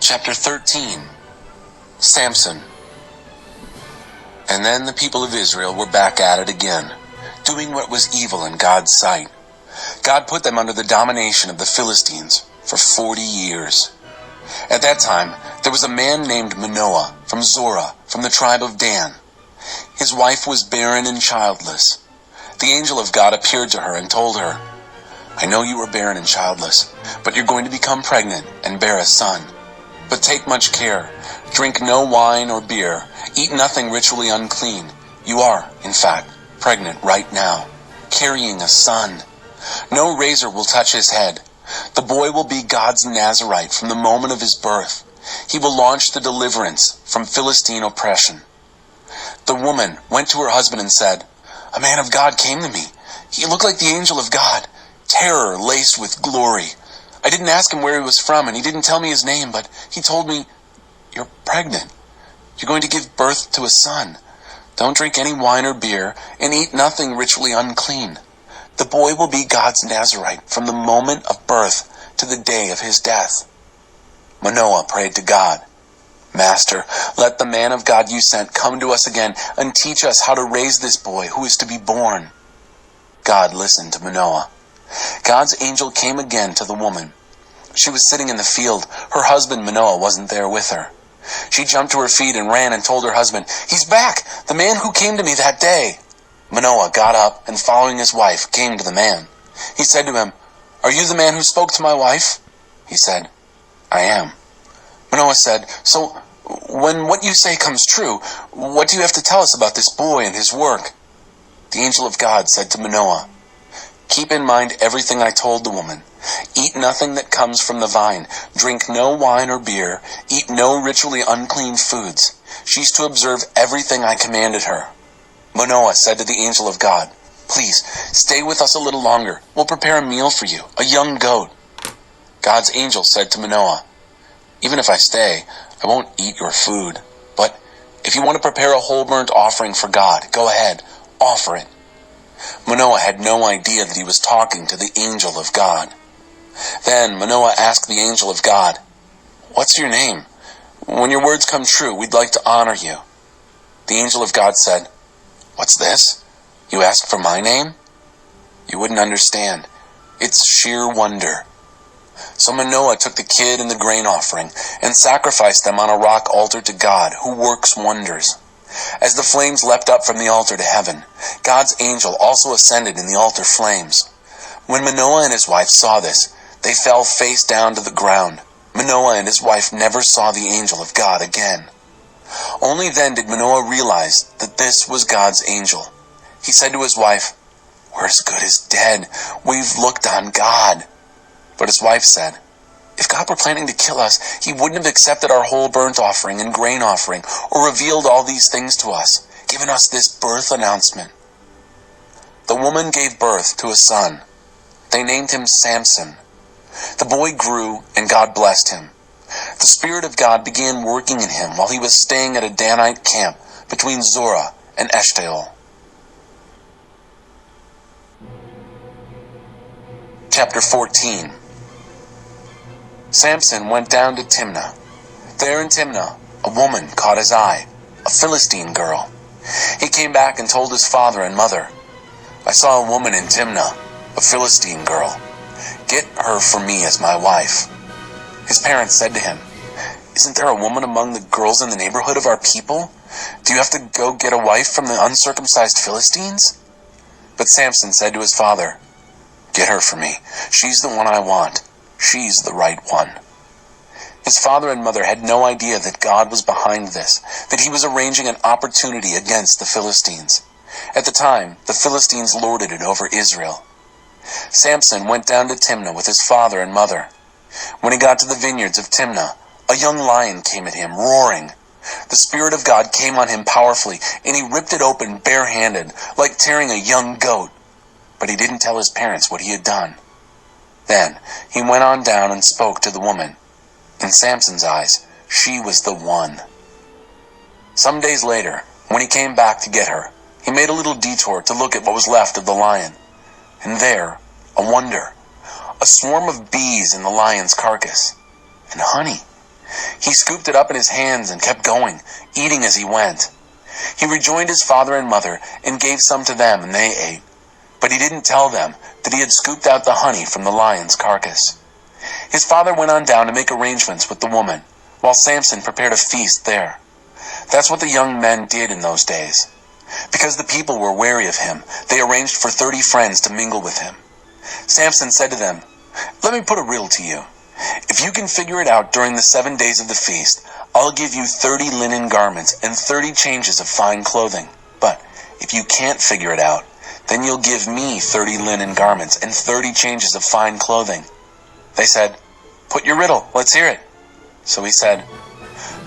Chapter 13. Samson. And then the people of Israel were back at it again, doing what was evil in God's sight. God put them under the domination of the Philistines for 40 years. At that time, there was a man named Manoah from Zorah, from the tribe of Dan. His wife was barren and childless. The angel of God appeared to her and told her, "I know you are barren and childless, but you're going to become pregnant and bear a son. But take much care. Drink no wine or beer. Eat nothing ritually unclean. You are, in fact, pregnant right now, carrying a son. No razor will touch his head. The boy will be God's Nazirite from the moment of his birth. He will launch the deliverance from Philistine oppression." The woman went to her husband and said, "A man of God came to me. He looked like the angel of God, terror laced with glory. I didn't ask him where he was from, and he didn't tell me his name, but he told me, 'You're pregnant. You're going to give birth to a son. Don't drink any wine or beer, and eat nothing ritually unclean. The boy will be God's Nazirite from the moment of birth to the day of his death." Manoah prayed to God, "Master, let the man of God you sent come to us again and teach us how to raise this boy who is to be born." God listened to Manoah. God's angel came again to the woman. She was sitting in the field. Her husband Manoah wasn't there with her. She jumped to her feet and ran and told her husband, "He's back, the man who came to me that day." Manoah got up and, following his wife, came to the man. He said to him, "Are you the man who spoke to my wife?" He said, "I am." Manoah said, "So, when what you say comes true, what do you have to tell us about this boy and his work?" The angel of God said to Manoah, "Keep in mind everything I told the woman. Eat nothing that comes from the vine. Drink no wine or beer. Eat no ritually unclean foods. She's to observe everything I commanded her." Manoah said to the angel of God, "Please, stay with us a little longer. We'll prepare a meal for you, a young goat." God's angel said to Manoah, "Even if I stay, I won't eat your food. But if you want to prepare a whole burnt offering for God, go ahead, offer it." Manoah had no idea that he was talking to the angel of God. Then Manoah asked the angel of God, "What's your name? When your words come true, we'd like to honor you." The angel of God said, "What's this? You ask for my name? You wouldn't understand. It's sheer wonder." So Manoah took the kid and the grain offering and sacrificed them on a rock altar to God, who works wonders. As the flames leapt up from the altar to heaven, God's angel also ascended in the altar flames. When Manoah and his wife saw this, they fell face down to the ground. Manoah and his wife never saw the angel of God again. Only then did Manoah realize that this was God's angel. He said to his wife, "We're as good as dead. We've looked on God." But his wife said, "If God were planning to kill us, he wouldn't have accepted our whole burnt offering and grain offering, or revealed all these things to us, given us this birth announcement." The woman gave birth to a son. They named him Samson. The boy grew, and God blessed him. The Spirit of God began working in him while he was staying at a Danite camp between Zorah and Eshtaol. Chapter 14. Samson went down to Timnah. There in Timnah, a woman caught his eye, a Philistine girl. He came back and told his father and mother, "I saw a woman in Timnah, a Philistine girl. Get her for me as my wife." His parents said to him, "Isn't there a woman among the girls in the neighborhood of our people? Do you have to go get a wife from the uncircumcised Philistines?" But Samson said to his father, "Get her for me. She's the one I want. She's the right one." His father and mother had no idea that God was behind this, that he was arranging an opportunity against the Philistines. At the time, the Philistines lorded it over Israel. Samson went down to Timnah with his father and mother. When he got to the vineyards of Timnah, a young lion came at him, roaring. The Spirit of God came on him powerfully, and he ripped it open barehanded, like tearing a young goat. But he didn't tell his parents what he had done. Then he went on down and spoke to the woman. In Samson's eyes, she was the one. Some days later, when he came back to get her, he made a little detour to look at what was left of the lion. And there, a wonder, a swarm of bees in the lion's carcass, and honey. He scooped it up in his hands and kept going, eating as he went. He rejoined his father and mother and gave some to them, and they ate. But he didn't tell them that he had scooped out the honey from the lion's carcass. His father went on down to make arrangements with the woman, while Samson prepared a feast there. That's what the young men did in those days. Because the people were wary of him, they arranged for 30 friends to mingle with him. Samson said to them, "Let me put a riddle to you. If you can figure it out during the 7 days of the feast, I'll give you 30 linen garments and 30 changes of fine clothing. But if you can't figure it out, then you'll give me 30 linen garments and 30 changes of fine clothing." They said, "Put your riddle, let's hear it." So he said,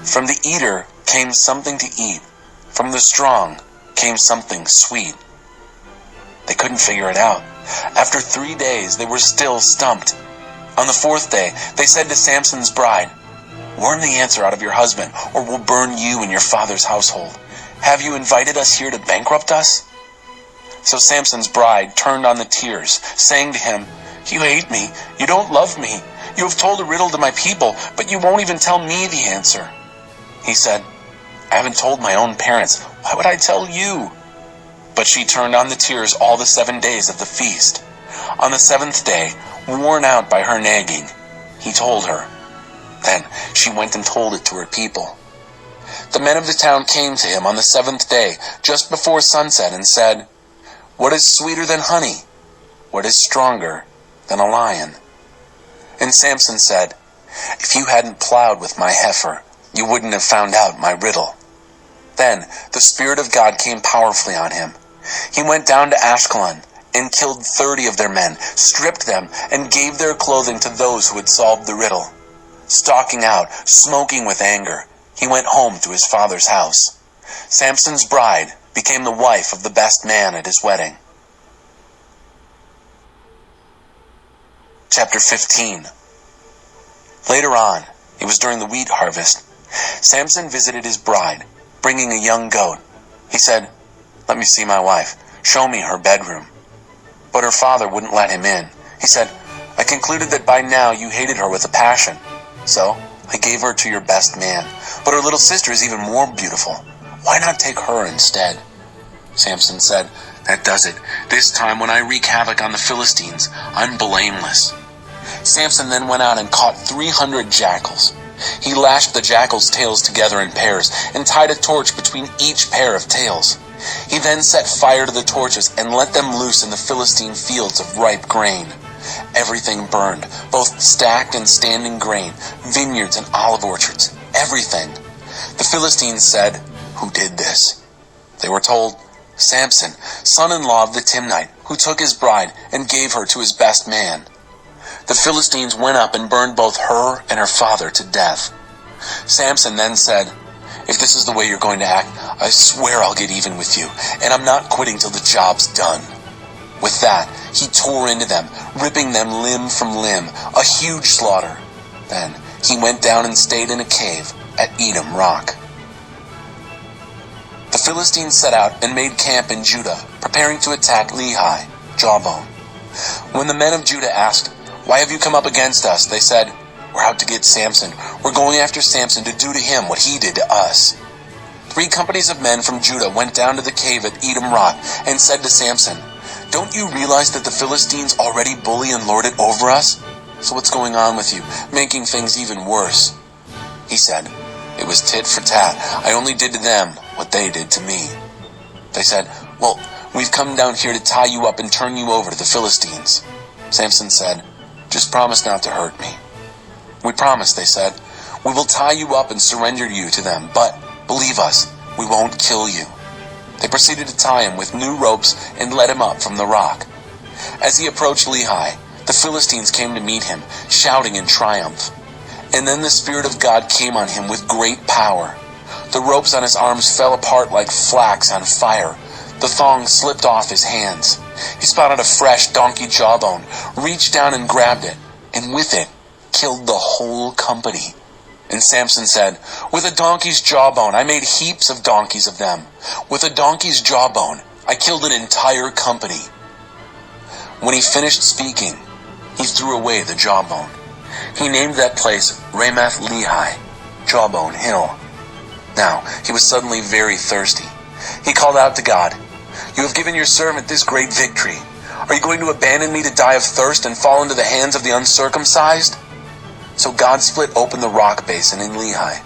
"From the eater came something to eat. From the strong came something sweet." They couldn't figure it out. After 3 days, they were still stumped. On the 4th day, they said to Samson's bride, "Worm the answer out of your husband, or we'll burn you and your father's household. Have you invited us here to bankrupt us?" So Samson's bride turned on the tears, saying to him, "You hate me. You don't love me. You have told a riddle to my people, but you won't even tell me the answer." He said, "I haven't told my own parents. Why would I tell you?" But she turned on the tears all the 7 days of the feast. On the 7th day, worn out by her nagging, he told her. Then she went and told it to her people. The men of the town came to him on the 7th day, just before sunset, and said, "What is sweeter than honey? What is stronger than a lion?" And Samson said, "If you hadn't plowed with my heifer, you wouldn't have found out my riddle." Then the Spirit of God came powerfully on him. He went down to Ashkelon and killed 30 of their men, stripped them, and gave their clothing to those who had solved the riddle. Stalking out, smoking with anger, he went home to his father's house. Samson's bride became the wife of the best man at his wedding. Chapter 15. Later on, it was during the wheat harvest, Samson visited his bride, bringing a young goat. He said, "Let me see my wife. Show me her bedroom." But her father wouldn't let him in. He said, "I concluded that by now you hated her with a passion. So I gave her to your best man. But her little sister is even more beautiful. Why not take her instead?" Samson said, "That does it. This time when I wreak havoc on the Philistines, I'm blameless." Samson then went out and caught 300 jackals. He lashed the jackals' tails together in pairs and tied a torch between each pair of tails. He then set fire to the torches and let them loose in the Philistine fields of ripe grain. Everything burned, both stacked and standing grain, vineyards and olive orchards, everything. The Philistines said, "Who did this?" They were told, "Samson, son-in-law of the Timnite, who took his bride and gave her to his best man." The Philistines went up and burned both her and her father to death. Samson then said, "If this is the way you're going to act, I swear I'll get even with you, and I'm not quitting till the job's done." With that, he tore into them, ripping them limb from limb, a huge slaughter. Then he went down and stayed in a cave at Edom Rock. The Philistines set out and made camp in Judah, preparing to attack Lehi, Jawbone. When the men of Judah asked, "Why have you come up against us?" they said, "We're out to get Samson. We're going after Samson to do to him what he did to us." 3 companies of men from Judah went down to the cave at Edom Rock and said to Samson, "Don't you realize that the Philistines already bully and lord it over us? So what's going on with you, making things even worse?" He said, "It was tit for tat. I only did to them what they did to me." They said, "Well, we've come down here to tie you up and turn you over to the Philistines." Samson said, "Just promise not to hurt me." "We promise," they said. "We will tie you up and surrender you to them, but believe us, we won't kill you." They proceeded to tie him with new ropes and let him up from the rock. As he approached Lehi, the Philistines came to meet him, shouting in triumph. And then the Spirit of God came on him with great power. The ropes on his arms fell apart like flax on fire. The thongs slipped off his hands. He spotted a fresh donkey jawbone, reached down and grabbed it, and with it, killed the whole company. And Samson said, "With a donkey's jawbone, I made heaps of donkeys of them. With a donkey's jawbone, I killed an entire company." When he finished speaking, he threw away the jawbone. He named that place Ramath Lehi, Jawbone Hill. Now he was suddenly very thirsty. He called out to God, "You have given your servant this great victory. Are you going to abandon me to die of thirst and fall into the hands of the uncircumcised?" So God split open the rock basin in Lehi.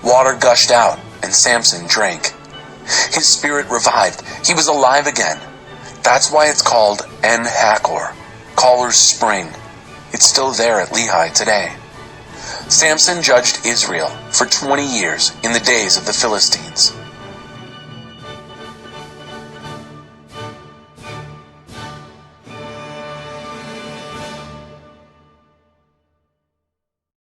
Water gushed out, and Samson drank. His spirit revived. He was alive again. That's why it's called En-Hakkore, Caller's Spring. It's still there at Lehi today. Samson judged Israel for 20 years in the days of the Philistines.